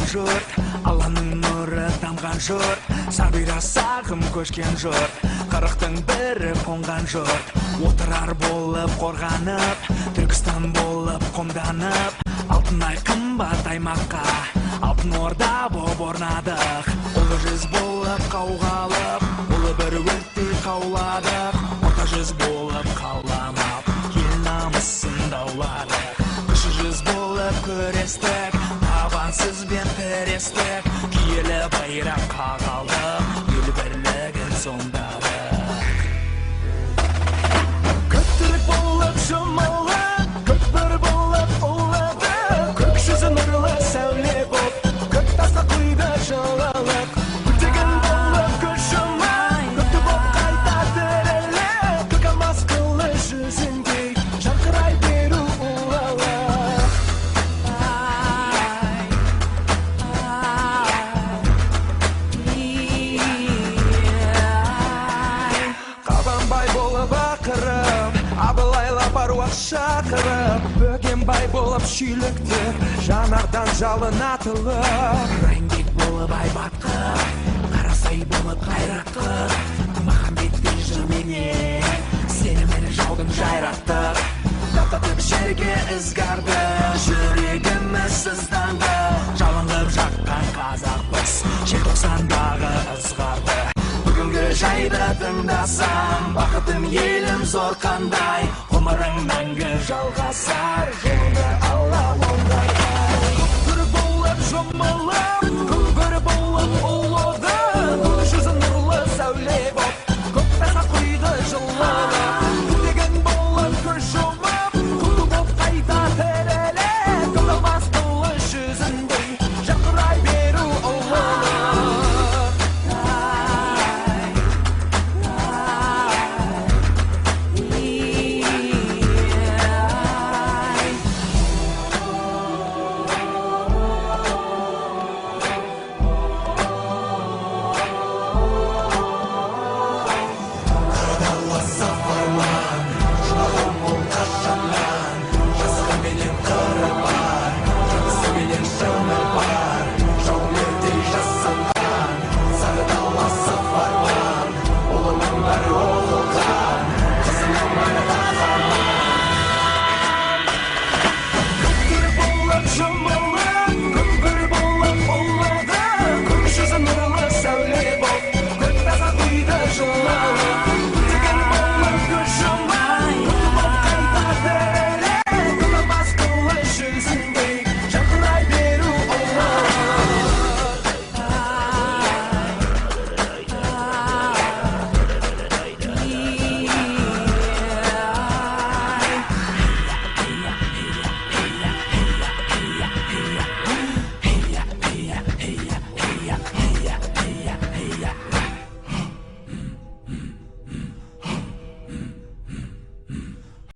жұрт, Алланың нұры тамған жұрт, Сабира сағым көшкен жұрт, қырықтың бірі қонған жұрт, отырар болып қорғанып, Түркістан болып қомданып, алтынай қымбат аймаққа, алтын орда боп орнадық, ұлы жүз болып қауғалып, ұлы бір өрттей қауладық, орта жүз болып қаламап, ел намысын дауладық, кіші жүз болып көрестік, табансызбен тірестік, киелі байрақ қағалдық, ел бірлігін соңдадық. Көптілік болып жұмылық, көк бір болып ұлыдық, көк жүзі нұрлы сәуле боп, көк таста құйды жылылық, күтеген болып көз жұмай, көкті боп қайта тірілік, көк алмас қылы жүзіндей жарқырай беру ұлылық. Қабанбай болып ақырып, Абылайлап аруақ шақырып, Бөгенбай болып шүйліктік, жанардан жалын атылып, Райымбек болып айбатқып, Қарасай болып қайраттық, Махамбеттей жырменен сенімін жаудың жайраттық, таптатып жерге ізгарды, жүрегіміз сызданды, жалынып жаққан қазақпыз, желтоқсандағы ызғарды. Бүгінгі жайды тыңдасам, бақытым елім зор қандай, ғұмырың мәңгі жалғасар, жолыңды Алла оңдайдай. Көк болып жұмылып,